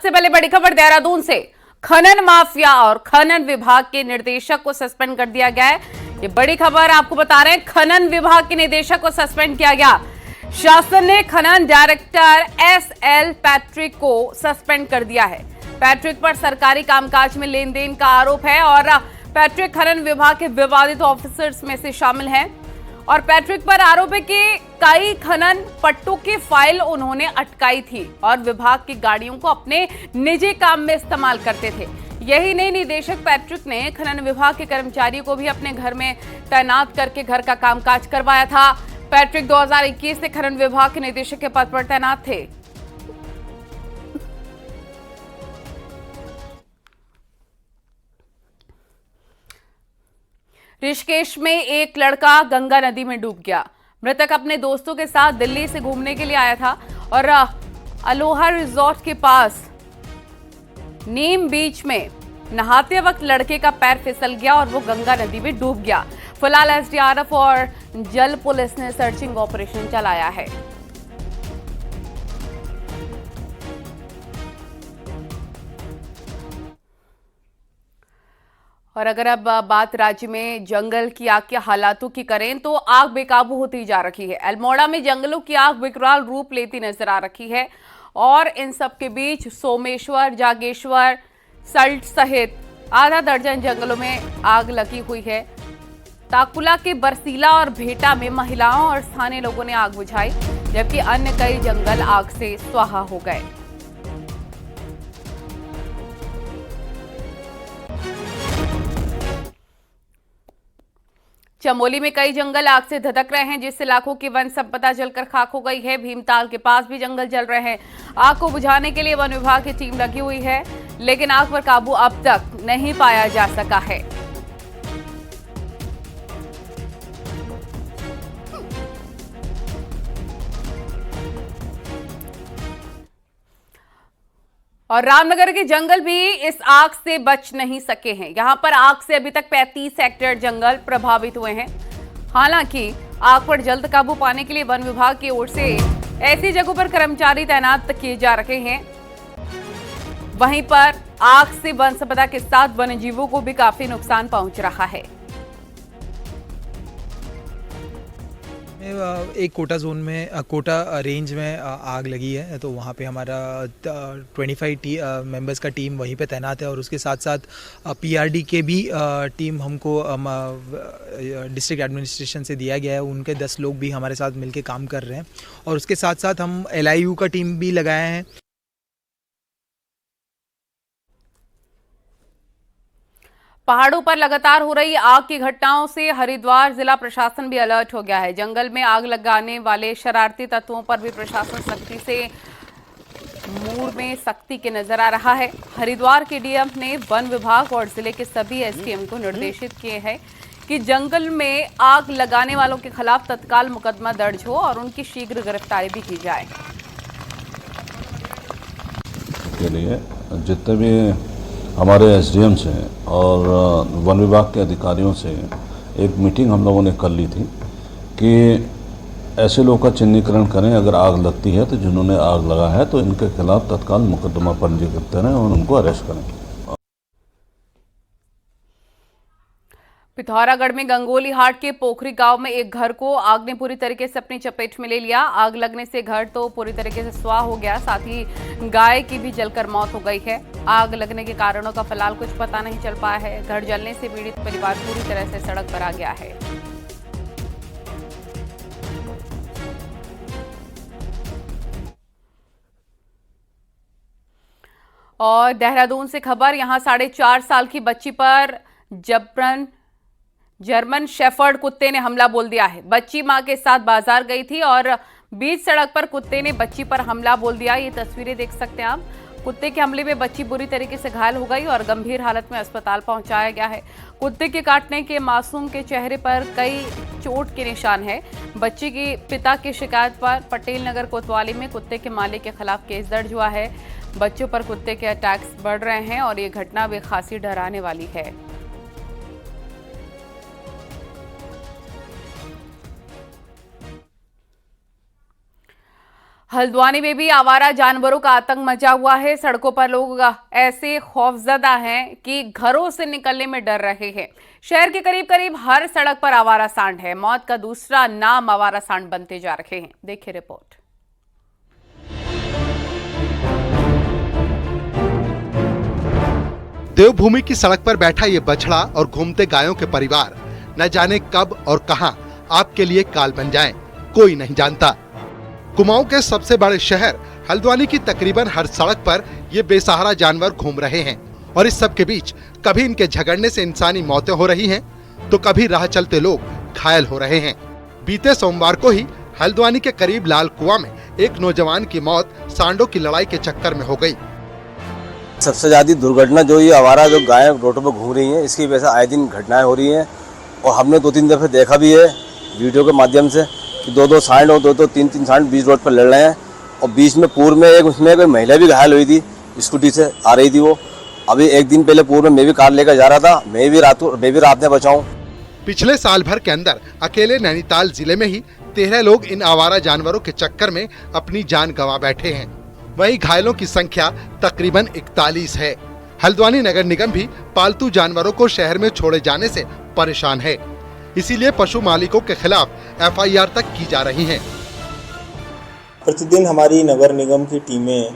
सबसे पहले बड़ी खबर देहरादून से। खनन माफिया और खनन विभाग के निदेशक को सस्पेंड कर दिया गया है। ये बड़ी खबर आपको बता रहे हैं, खनन विभाग के निदेशक को सस्पेंड किया गया। शासन ने खनन डायरेक्टर एसएल पैट्रिक को सस्पेंड कर दिया है। पैट्रिक पर सरकारी कामकाज में लेन देन का आरोप है और पैट्रिक खनन विभाग के विवादित ऑफिसर्स में से शामिल हैं और पैट्रिक पर आरोप है कि कई खनन पट्टों की फाइल उन्होंने अटकाई थी और विभाग की गाड़ियों को अपने निजी काम में इस्तेमाल करते थे। यही नहीं, निदेशक पैट्रिक ने खनन विभाग के कर्मचारियों को भी अपने घर में तैनात करके घर का कामकाज करवाया था। पैट्रिक 2021 से खनन विभाग के निदेशक के पद पर तैनात थे। ऋषिकेश में एक लड़का गंगा नदी में डूब गया। मृतक अपने दोस्तों के साथ दिल्ली से घूमने के लिए आया था और अलोहा रिजॉर्ट के पास नीम बीच में नहाते वक्त लड़के का पैर फिसल गया और वो गंगा नदी में डूब गया। फिलहाल एसडीआरएफ और जल पुलिस ने सर्चिंग ऑपरेशन चलाया है। और अगर अब बात राज्य में जंगल की आग के हालातों की करें तो आग बेकाबू होती जा रही है। अल्मोड़ा में जंगलों की आग विकराल रूप लेती नजर आ रही है और इन सब के बीच सोमेश्वर, जागेश्वर, सल्ट सहित आधा दर्जन जंगलों में आग लगी हुई है। ताकुला के बरसीला और भेटा में महिलाओं और स्थानीय लोगों ने आग बुझाई, जबकि अन्य कई जंगल आग से स्वाहा हो गए। चमोली में कई जंगल आग से धधक रहे हैं, जिससे लाखों की वन संपदा जलकर खाक हो गई है। भीमताल के पास भी जंगल जल रहे हैं। आग को बुझाने के लिए वन विभाग की टीम लगी हुई है, लेकिन आग पर काबू अब तक नहीं पाया जा सका है। और रामनगर के जंगल भी इस आग से बच नहीं सके हैं। यहां पर आग से अभी तक 35 हेक्टेयर जंगल प्रभावित हुए हैं। हालांकि आग पर जल्द काबू पाने के लिए वन विभाग की ओर से ऐसी जगहों पर कर्मचारी तैनात किए जा रहे हैं। वहीं पर आग से वन संपदा के साथ वन्यजीवों को भी काफी नुकसान पहुंच रहा है। एक कोटा जोन में, कोटा रेंज में आग लगी है, तो वहाँ पे हमारा 25 मेंबर्स का टीम वहीं पे तैनात है और उसके साथ साथ पीआरडी के भी टीम हमको डिस्ट्रिक्ट एडमिनिस्ट्रेशन से दिया गया है। उनके 10 लोग भी हमारे साथ मिलके काम कर रहे हैं और उसके साथ साथ हम एलआईयू का टीम भी लगाए हैं। पहाड़ों पर लगातार हो रही आग की घटनाओं से हरिद्वार जिला प्रशासन भी अलर्ट हो गया है। जंगल में आग लगाने वाले शरारती तत्वों पर भी प्रशासन सख्ती से मूड में सख्ती के नजर आ रहा है। हरिद्वार के डीएम ने वन विभाग और जिले के सभी एसडीएम को निर्देशित किए हैं कि जंगल में आग लगाने वालों के खिलाफ तत्काल मुकदमा दर्ज हो और उनकी शीघ्र गिरफ्तारी भी की जाए। के लिए जितने भी हमारे एसडीएम से और वन विभाग के अधिकारियों से एक मीटिंग हम लोगों ने कर ली थी कि ऐसे लोगों का चिन्हीकरण करें, अगर आग लगती है तो जिन्होंने आग लगा है तो इनके खिलाफ तत्काल मुकदमा पंजीकृत करें और उनको अरेस्ट करें। पिथौरागढ़ में गंगोली हाट के पोखरी गांव में एक घर को आग ने पूरी तरीके से अपनी चपेट में ले लिया। आग लगने से घर तो पूरी तरीके से स्वाह हो गया, साथ ही गाय की भी जलकर मौत हो गई है। आग लगने के कारणों का फिलहाल कुछ पता नहीं चल पाया है। घर जलने से पीड़ित परिवार पूरी तरह से सड़क पर आ गया है। और देहरादून से खबर, यहां 4.5 साल की बच्ची पर जर्मन शेफर्ड कुत्ते ने हमला बोल दिया है। बच्ची मां के साथ बाजार गई थी और बीच सड़क पर कुत्ते ने बच्ची पर हमला बोल दिया। ये तस्वीरें देख सकते हैं आप। कुत्ते के हमले में बच्ची बुरी तरीके से घायल हो गई और गंभीर हालत में अस्पताल पहुंचाया गया है। कुत्ते के काटने के मासूम के चेहरे पर कई चोट के निशान है। बच्ची के पिता की शिकायत पर पटेल नगर कोतवाली में कुत्ते के मालिक के खिलाफ केस दर्ज हुआ है। बच्चों पर कुत्ते के अटैक्स बढ़ रहे हैं और ये घटना भी खासी डराने वाली है। हल्द्वानी में भी आवारा जानवरों का आतंक मचा हुआ है। सड़कों पर लोग ऐसे खौफजदा हैं कि घरों से निकलने में डर रहे हैं। शहर के करीब करीब हर सड़क पर आवारा सांड है। मौत का दूसरा नाम आवारा सांड बनते जा रहे हैं। देखिए रिपोर्ट। देवभूमि की सड़क पर बैठा ये बछड़ा और घूमते गायों के परिवार न जाने कब और कहां आपके लिए काल बन जाएं, कोई नहीं जानता। कुमाऊं के सबसे बड़े शहर हल्द्वानी की तकरीबन हर सड़क पर ये बेसहारा जानवर घूम रहे हैं और इस सब के बीच कभी इनके झगड़ने से इंसानी मौतें हो रही हैं, तो कभी राह चलते लोग घायल हो रहे हैं। बीते सोमवार को ही हल्द्वानी के करीब लाल कुआं में एक नौजवान की मौत सांडों की लड़ाई के चक्कर में हो गई। सबसे ज्यादा दुर्घटना जो ये आवारा जो गायें रोडों पर घूम रही हैं, इसकी वजह से आए दिन घटनाएं हो रही हैं और हमने 2-3 दफे देखा भी है वीडियो के माध्यम से कि 2-2 सांड और 2-3 सांड बीच रोड पर लड़ रहे हैं और बीच में पूर्व में उसमें कोई महिला भी घायल हुई थी, स्कूटी से आ रही थी वो। अभी एक दिन पहले पूर्व में मैं भी कार लेकर जा रहा था, मैं भी रात में बचा हूँ। पिछले साल भर के अंदर अकेले नैनीताल जिले में ही 13 लोग इन आवारा जानवरों के चक्कर में अपनी जान गंवा बैठे हैं। वहीं घायलों की संख्या तकरीबन 41 है। हल्द्वानी नगर निगम भी पालतू जानवरों को शहर में छोड़े जाने से परेशान है, इसीलिए पशु मालिकों के खिलाफ FIR तक की जा रही हैं। प्रतिदिन हमारी नगर निगम की टीमें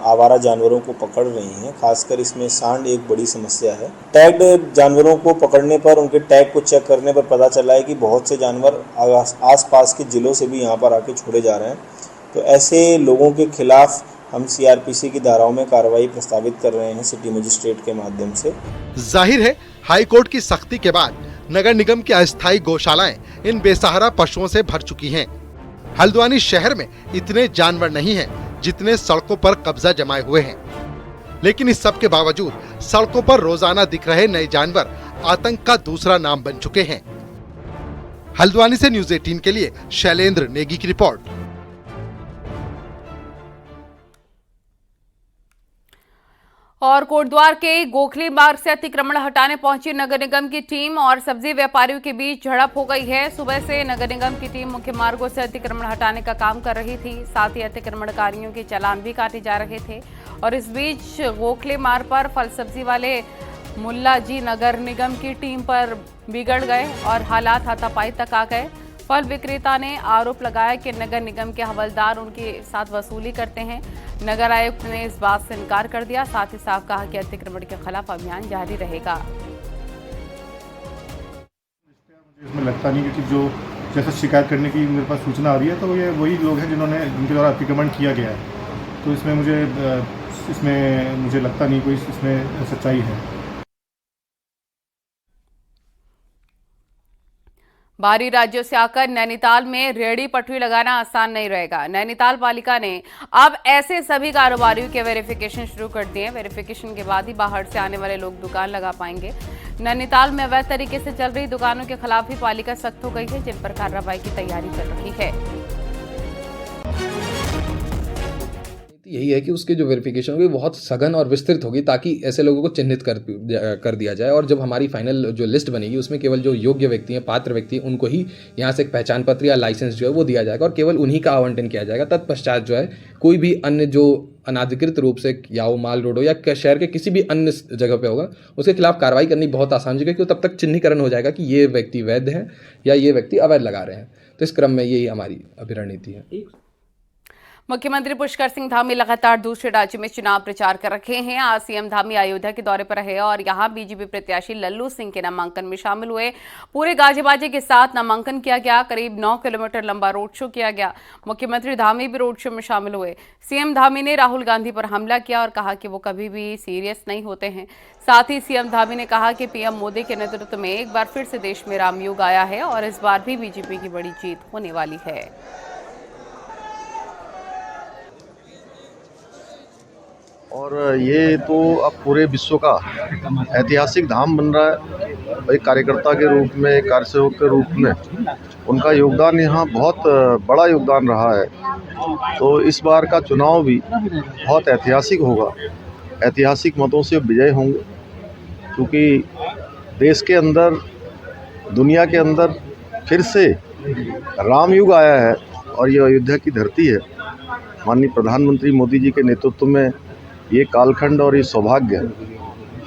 आवारा जानवरों को पकड़ रही हैं। खासकर इसमें सांड एक बड़ी समस्या है। टैग्ड जानवरों को पकड़ने पर, उनके टैग को चेक करने पर पता चला है कि बहुत से जानवर आसपास के जिलों से भी यहाँ पर आके छोड़े जा रहे हैं। तो ऐसे लोगों के खिलाफ हम CRPC की धाराओं में कार्रवाई प्रस्तावित कर रहे हैं सिटी मजिस्ट्रेट के माध्यम से। जाहिर है हाई कोर्ट की सख्ती के बाद नगर निगम की अस्थायी गौशालाएं इन बेसहारा पशुओं से भर चुकी हैं। हल्द्वानी शहर में इतने जानवर नहीं हैं जितने सड़कों पर कब्जा जमाए हुए हैं, लेकिन इस सब के बावजूद सड़कों पर रोजाना दिख रहे नए जानवर आतंक का दूसरा नाम बन चुके हैं। हल्द्वानी से न्यूज़ 18 के लिए शैलेंद्र नेगी की रिपोर्ट। और कोटद्वार के गोखली मार्ग से अतिक्रमण हटाने पहुंची नगर निगम की टीम और सब्जी व्यापारियों के बीच झड़प हो गई है। सुबह से नगर निगम की टीम मुख्य मार्गों से अतिक्रमण हटाने का काम कर रही थी, साथ ही अतिक्रमणकारियों के चालान भी काटे जा रहे थे। और इस बीच गोखली मार्ग पर फल सब्जी वाले मुल्ला जी नगर निगम की टीम पर बिगड़ गए और हालात हाथापाई तक आ गए। फल विक्रेता ने आरोप लगाया कि नगर निगम के हवलदार उनके साथ वसूली करते हैं। नगर आयुक्त ने इस बात से इनकार कर दिया, साथ ही साफ कहा कि अतिक्रमण के खिलाफ अभियान जारी रहेगा। इसमें लगता नहीं, क्योंकि जो जैसा शिकायत करने की मेरे पास सूचना आ रही है तो ये वही लोग हैं जिनके द्वारा अतिक्रमण किया गया है। तो इसमें मुझे लगता नहीं कोई इसमें सच्चाई है। बाहरी राज्यों से आकर नैनीताल में रेहड़ी पटरी लगाना आसान नहीं रहेगा। नैनीताल पालिका ने अब ऐसे सभी कारोबारियों के वेरिफिकेशन शुरू कर दिए हैं। वेरिफिकेशन के बाद ही बाहर से आने वाले लोग दुकान लगा पाएंगे। नैनीताल में अवैध तरीके से चल रही दुकानों के खिलाफ भी पालिका सख्त हो गई है, जिन पर कार्रवाई की तैयारी चल रही है। यही है कि उसके जो वेरिफिकेशन होगी बहुत सघन और विस्तृत होगी, ताकि ऐसे लोगों को चिन्हित कर दिया जाए। और जब हमारी फाइनल जो लिस्ट बनेगी उसमें केवल जो योग्य व्यक्ति हैं, पात्र व्यक्ति हैं, उनको ही यहाँ से एक पहचान पत्र या लाइसेंस जो है वो दिया जाएगा और केवल उन्हीं का आवंटन किया जाएगा। तत्पश्चात जो है कोई भी अन्य जो अनाधिकृत रूप से या वो माल रोड हो या शहर के किसी भी अन्य जगह पे होगा, उसके खिलाफ कार्रवाई करनी बहुत आसान होगी, क्योंकि तब तक चिन्हीकरण हो जाएगा कि ये व्यक्ति वैध है या ये व्यक्ति अवैध लगा रहे हैं। तो इस क्रम में यही हमारी अभिरणनीति है। मुख्यमंत्री पुष्कर सिंह धामी लगातार दूसरे राज्य में चुनाव प्रचार कर रहे हैं। आज सीएम धामी अयोध्या के दौरे पर रहे और यहां बीजेपी प्रत्याशी लल्लू सिंह के नामांकन में शामिल हुए। पूरे गाजे बाजे के साथ नामांकन किया गया। करीब 9 किलोमीटर लंबा रोड शो किया गया। मुख्यमंत्री धामी भी रोड शो में शामिल हुए। सीएम धामी ने राहुल गांधी पर हमला किया और कहा कि वो कभी भी सीरियस नहीं होते हैं। साथ ही सीएम धामी ने कहा कि पीएम मोदी के नेतृत्व में एक बार फिर से देश में रामयुग आया है और इस बार भी बीजेपी की बड़ी जीत होने वाली है। और ये तो अब पूरे विश्व का ऐतिहासिक धाम बन रहा है। एक कार्यकर्ता के रूप में, एक कार्यसेवक के रूप में उनका योगदान यहाँ बहुत बड़ा योगदान रहा है। तो इस बार का चुनाव भी बहुत ऐतिहासिक होगा। ऐतिहासिक मतों से विजय होंगे, क्योंकि देश के अंदर, दुनिया के अंदर फिर से राम युग आया है और ये अयोध्या की धरती है। माननीय प्रधानमंत्री मोदी जी के नेतृत्व में ये कालखंड और ये सौभाग्य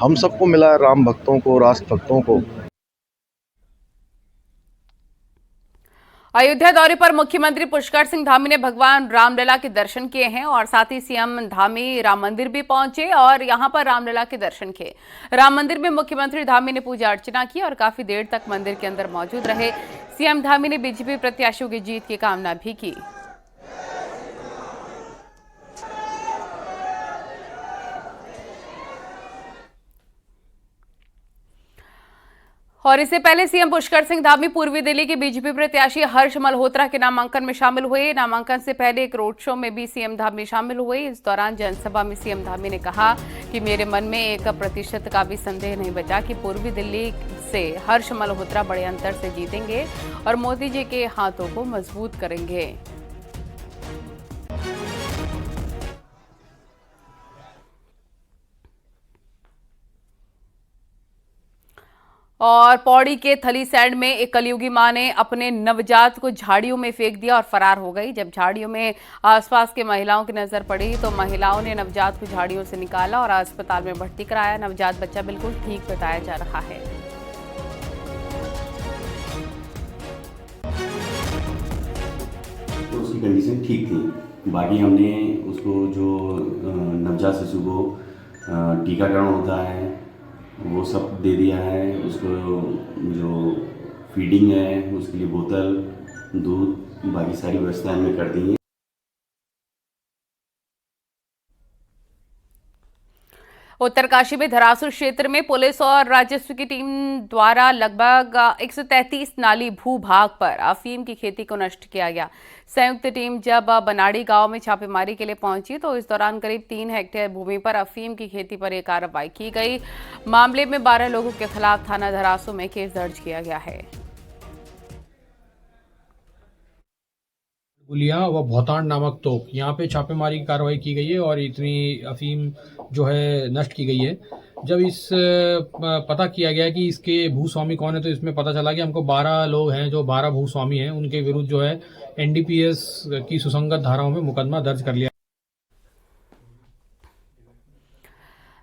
हम सबको मिला है, राम भक्तों को, राष्ट्र भक्तों को। अयोध्या दौरे पर मुख्यमंत्री पुष्कर सिंह धामी ने भगवान रामलला के दर्शन किए हैं और साथ ही सीएम धामी राम मंदिर भी पहुंचे और यहां पर रामलला के दर्शन किए। राम मंदिर में मुख्यमंत्री धामी ने पूजा अर्चना की और काफी देर तक मंदिर के अंदर मौजूद रहे। सीएम धामी ने बीजेपी प्रत्याशियों की जीत की कामना भी की। और इससे पहले सीएम पुष्कर सिंह धामी पूर्वी दिल्ली के बीजेपी प्रत्याशी हर्ष मल्होत्रा के नामांकन में शामिल हुए। नामांकन से पहले एक रोड शो में भी सीएम धामी शामिल हुए। इस दौरान जनसभा में सीएम धामी ने कहा कि मेरे मन में 1% का भी संदेह नहीं बचा कि पूर्वी दिल्ली से हर्ष मल्होत्रा बड़े अंतर से जीतेंगे और मोदी जी के हाथों को मजबूत करेंगे। और पौड़ी के थलीसैंड में एक कलयुगी मां ने अपने नवजात को झाड़ियों में फेंक दिया और फरार हो गई। जब झाड़ियों में आसपास के महिलाओं की नजर पड़ी तो महिलाओं ने नवजात को झाड़ियों से निकाला और अस्पताल में भर्ती कराया। नवजात बच्चा बिल्कुल ठीक बताया जा रहा है। तो उसकी कंडीशन ठीक थी। बाकी हमने उसको जो नवजात शिशु को टीकाकरण होता है वो सब दे दिया है। उसको जो फीडिंग है उसके लिए बोतल, दूध, बाकी सारी व्यवस्थाएं हमने कर दी हैं। उत्तरकाशी में धरासू क्षेत्र में पुलिस और राजस्व की टीम द्वारा लगभग 133 नाली भूभाग पर अफीम की खेती को नष्ट किया गया। संयुक्त टीम जब बनाड़ी गांव में छापेमारी के लिए पहुंची तो इस दौरान करीब 3 हेक्टेयर भूमि पर अफीम की खेती पर यह कार्रवाई की गई। मामले में 12 लोगों के खिलाफ थाना धरासू में केस दर्ज किया गया है। गुलिया व भौतान नामक तोप, यहाँ पे छापेमारी की कार्रवाई की गई है और इतनी अफीम जो है नष्ट की गई है। जब इस पता किया गया कि इसके भूस्वामी कौन है तो इसमें पता चला कि हमको 12 लोग हैं जो 12 भूस्वामी हैं, उनके विरुद्ध जो है एनडीपीएस की सुसंगत धाराओं में मुकदमा दर्ज कर लिया।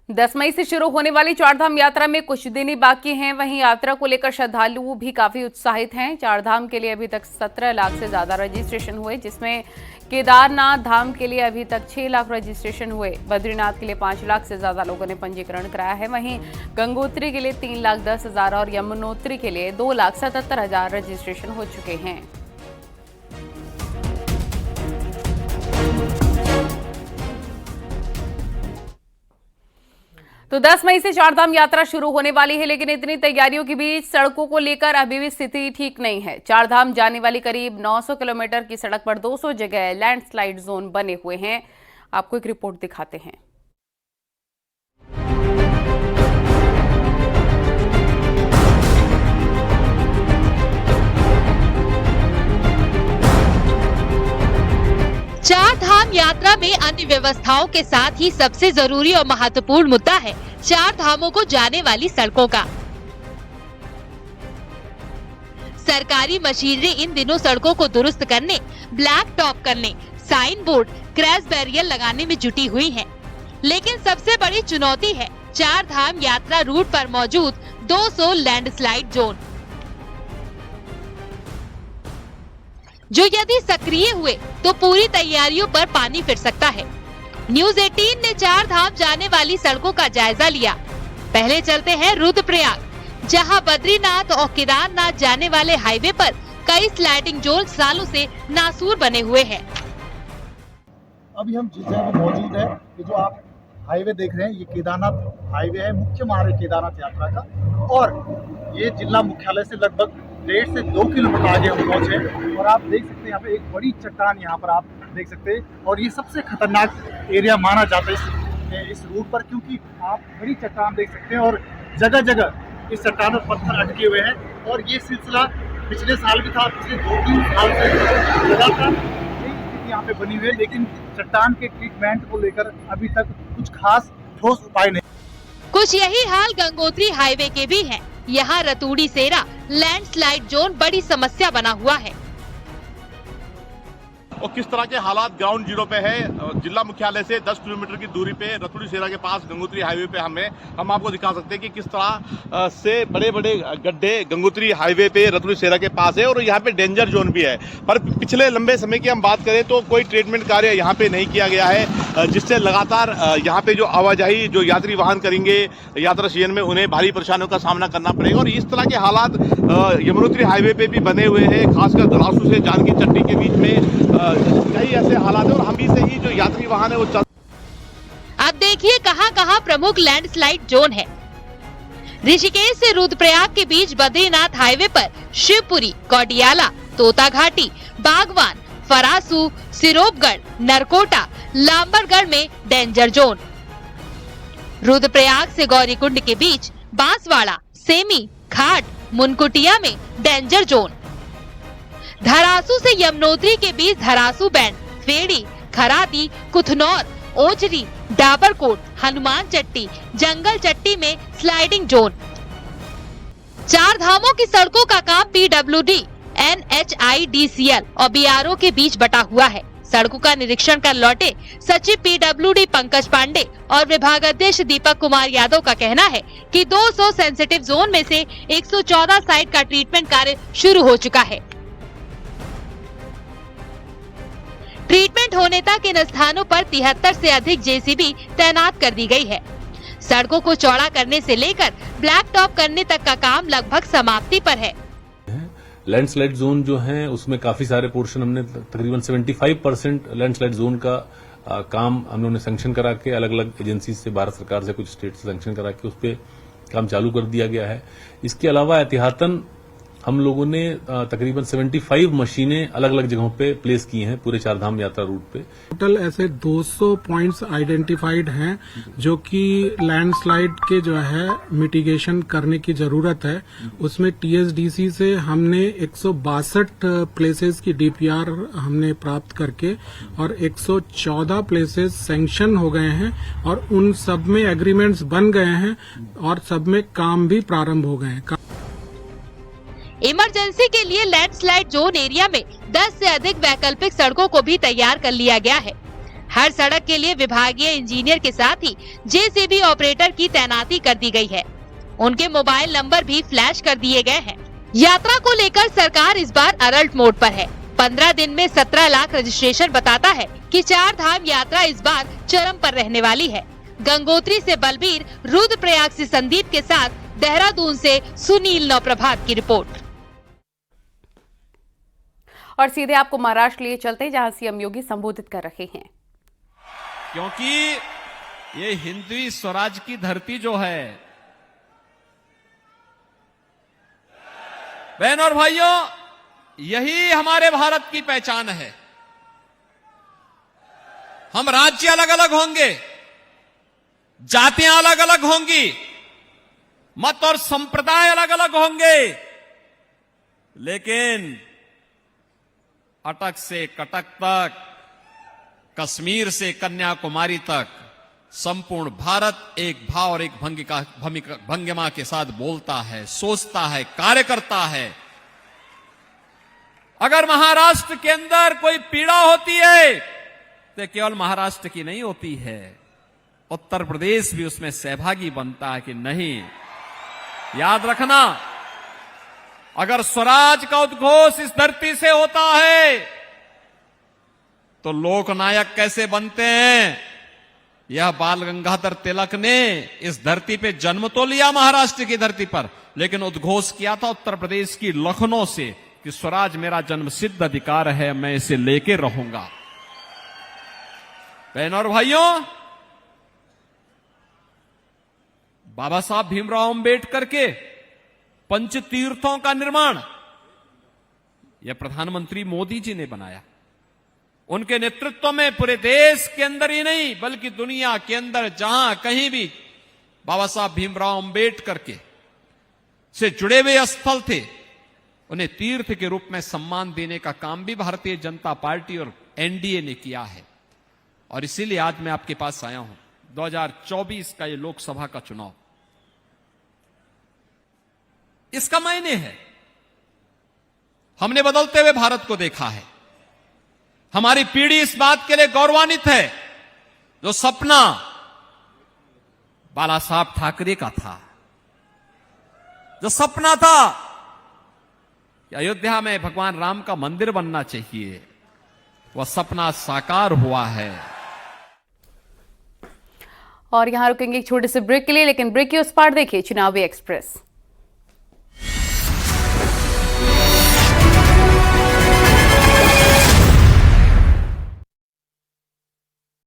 10 मई से शुरू होने वाली चारधाम यात्रा में कुछ दिन ही बाकी हैं। वहीं यात्रा को लेकर श्रद्धालु भी काफी उत्साहित हैं। चारधाम के लिए अभी तक 17 लाख से ज्यादा रजिस्ट्रेशन हुए, जिसमें केदारनाथ धाम के लिए अभी तक 6 लाख रजिस्ट्रेशन हुए। बद्रीनाथ के लिए 5 लाख से ज्यादा लोगों ने पंजीकरण कराया है। वहीं गंगोत्री के लिए 3,10,000 और यमुनोत्री के लिए 2,77,000 रजिस्ट्रेशन हो चुके हैं। तो 10 मई से चारधाम यात्रा शुरू होने वाली है, लेकिन इतनी तैयारियों के बीच सड़कों को लेकर अभी भी स्थिति ठीक नहीं है। चारधाम जाने वाली करीब 900 किलोमीटर की सड़क पर 200 जगह लैंडस्लाइड जोन बने हुए हैं। आपको एक रिपोर्ट दिखाते हैं। चार धाम यात्रा में अन्य व्यवस्थाओं के साथ ही सबसे जरूरी और महत्वपूर्ण मुद्दा है चार धामों को जाने वाली सड़कों का। सरकारी मशीनरी इन दिनों सड़कों को दुरुस्त करने, ब्लैक टॉप करने, साइन बोर्ड, क्रैश बैरियर लगाने में जुटी हुई है। लेकिन सबसे बड़ी चुनौती है चार धाम यात्रा रूट पर मौजूद 200 लैंडस्लाइड जोन, जो यदि सक्रिय हुए तो पूरी तैयारियों पर पानी फिर सकता है। न्यूज 18 ने चार धाम जाने वाली सड़कों का जायजा लिया। पहले चलते हैं रुद्रप्रयाग, जहां बद्रीनाथ और केदारनाथ जाने वाले हाईवे पर कई स्लाइडिंग जोन सालों से नासूर बने हुए हैं। अभी हम जिस जगह पर मौजूद है, ये जो आप हाईवे देख रहे हैं, ये केदारनाथ हाईवे है, मुख्य मार्ग केदारनाथ यात्रा का। और ये जिला मुख्यालय से लगभग 1.5 से 2 किलोमीटर आगे हम पहुंचे और आप देख सकते हैं यहाँ पे एक बड़ी चट्टान यहाँ पर आप देख सकते हैं। और ये सबसे खतरनाक एरिया माना जाता है इस रूट पर, क्योंकि आप बड़ी चट्टान देख सकते हैं और जगह जगह इस चट्टान पर पत्थर अटके हुए हैं। और ये सिलसिला पिछले साल भी था, पिछले 2-3 साल से लगातार यही स्थिति यहाँ पे बनी हुई है। लेकिन चट्टान के ट्रीटमेंट को लेकर अभी तक कुछ खास ठोस उपाय नहीं। कुछ यही हाल गंगोत्री हाईवे के भी है। यहाँ रतूड़ी सेरा लैंडस्लाइड जोन बड़ी समस्या बना हुआ है। और किस तरह के हालात ग्राउंड जीरो पे है। जिला मुख्यालय से 10 किलोमीटर की दूरी पे रतुड़ी सेरा के पास गंगोत्री हाईवे पे हम आपको दिखा सकते हैं कि किस तरह से बड़े बड़े गड्ढे गंगोत्री हाईवे पे रतुड़ी सेरा के पास है और यहाँ पे डेंजर जोन भी है। पर पिछले लंबे समय की हम बात करें तो कोई ट्रीटमेंट कार्य यहाँ पे नहीं किया गया है, जिससे लगातार यहाँ पे जो आवाजाही जो यात्री वाहन करेंगे यात्रा सीजन में उन्हें भारी परेशानियों का सामना करना पड़ेगा। और इस तरह के हालात यमुनोत्री हाईवे पे भी बने हुए हैं, खासकर धरासू से जानकी चट्टी के बीच में कई ऐसे हालात है और हम भी से ही जो यात्री वाहन है वो चल। अब देखिए कहां-कहां प्रमुख लैंडस्लाइड जोन है। ऋषिकेश से रुद्रप्रयाग के बीच बद्रीनाथ हाईवे पर शिवपुरी, कौडियाला, तोता घाटी, बागवान, फरासू, सिरोपगढ़, नरकोटा, लांबरगढ़ में डेंजर जोन। रुद्रप्रयाग से गौरीकुंड के बीच बांसवाड़ा, सेमी, घाट, मुनकुटिया में डेंजर जोन। धरासू से यमुनोत्री के बीच धरासू बैंड, फेड़ी, खरादी, कुथनौर, ओचरी, डाबरकोट, हनुमान चट्टी, जंगल चट्टी में स्लाइडिंग जोन। चार धामों की सड़कों का काम PWD, NHIDCL और BRO के बीच बटा हुआ है। सड़कों का निरीक्षण कर लौटे सचिव PWD पंकज पांडे और विभागाध्यक्ष दीपक कुमार यादव का कहना है कि 200 सेंसिटिव जोन में से 114 साइट का ट्रीटमेंट कार्य शुरू हो चुका है। ट्रीटमेंट होने तक इन स्थानों पर 73 से अधिक JCB तैनात कर दी गई है। सड़कों को चौड़ा करने से लेकर ब्लैक टॉप करने तक का काम लगभग समाप्ति पर है। लैंडस्लाइड जोन जो है उसमें काफी सारे पोर्शन हमने तकरीबन 75% लैंडस्लाइड जोन का काम हम लोगों ने सैंक्शन करा के अलग अलग एजेंसी से, भारत सरकार से, कुछ स्टेट से सैंक्शन करा के उस पर काम चालू कर दिया गया है। इसके अलावा एहतियातन हम लोगों ने तकरीबन 75 मशीनें अलग अलग जगहों पे प्लेस की हैं पूरे चारधाम यात्रा रूट पे। टोटल ऐसे 200 पॉइंट्स आइडेंटिफाइड हैं जो कि लैंडस्लाइड के जो है मिटिगेशन करने की जरूरत है। उसमें TSDC से हमने 162 प्लेसेस की DPR हमने प्राप्त करके और 114 प्लेसेस सैंक्शन हो गए हैं और उन सब में एग्रीमेंट्स बन गए हैं और सब में काम भी प्रारंभ हो गए हैं। इमरजेंसी के लिए लैंडस्लाइड जोन एरिया में 10 से अधिक वैकल्पिक सड़कों को भी तैयार कर लिया गया है। हर सड़क के लिए विभागीय इंजीनियर के साथ ही JCB ऑपरेटर की तैनाती कर दी गई है। उनके मोबाइल नंबर भी फ्लैश कर दिए गए हैं। यात्रा को लेकर सरकार इस बार अलर्ट मोड पर है। 15 दिन में 17 लाख रजिस्ट्रेशन बताता है कि चार धाम यात्रा इस बार चरम पर रहने वाली है। गंगोत्री से बलबीर, रुद्रप्रयाग से संदीप के साथ देहरादून से सुनील नवप्रभात की रिपोर्ट। और सीधे आपको महाराष्ट्र लिए चलते हैं जहां CM योगी संबोधित कर रहे हैं। क्योंकि ये हिंदवी स्वराज की धरती जो है, बहन और भाइयों, यही हमारे भारत की पहचान है। हम राज्य अलग अलग होंगे, जातियां अलग अलग होंगी, मत और संप्रदाय अलग अलग होंगे, लेकिन अटक से कटक तक, कश्मीर से कन्याकुमारी तक संपूर्ण भारत एक भाव और एक भंगिमा के साथ बोलता है, सोचता है, कार्य करता है। अगर महाराष्ट्र के अंदर कोई पीड़ा होती है तो केवल महाराष्ट्र की नहीं होती है, उत्तर प्रदेश भी उसमें सहभागी बनता है कि नहीं। याद रखना, अगर स्वराज का उद्घोष इस धरती से होता है तो लोकनायक कैसे बनते हैं। यह बाल गंगाधर तिलक ने इस धरती पे जन्म तो लिया महाराष्ट्र की धरती पर, लेकिन उद्घोष किया था उत्तर प्रदेश की लखनऊ से कि स्वराज मेरा जन्मसिद्ध अधिकार है, मैं इसे लेके रहूंगा। बहनों और भाइयों, बाबा साहब भीमराव अंबेडकर के पंचतीर्थों का निर्माण यह प्रधानमंत्री मोदी जी ने बनाया। उनके नेतृत्व में पूरे देश के अंदर ही नहीं बल्कि दुनिया के अंदर जहां कहीं भी बाबा साहब भीमराव अंबेडकर के से जुड़े हुए स्थल थे, उन्हें तीर्थ के रूप में सम्मान देने का काम भी भारतीय जनता पार्टी और NDA ने किया है। और इसीलिए आज मैं आपके पास आया हूं। 2024 का ये लोकसभा का चुनाव, इसका मायने है, हमने बदलते हुए भारत को देखा है। हमारी पीढ़ी इस बात के लिए गौरवान्वित है, जो सपना बाला साहब ठाकरे का था, जो सपना था कि अयोध्या में भगवान राम का मंदिर बनना चाहिए, वह सपना साकार हुआ है। और यहां रुकेंगे एक छोटे से ब्रेक के लिए, लेकिन ब्रेक के उस पार देखिए चुनावी एक्सप्रेस।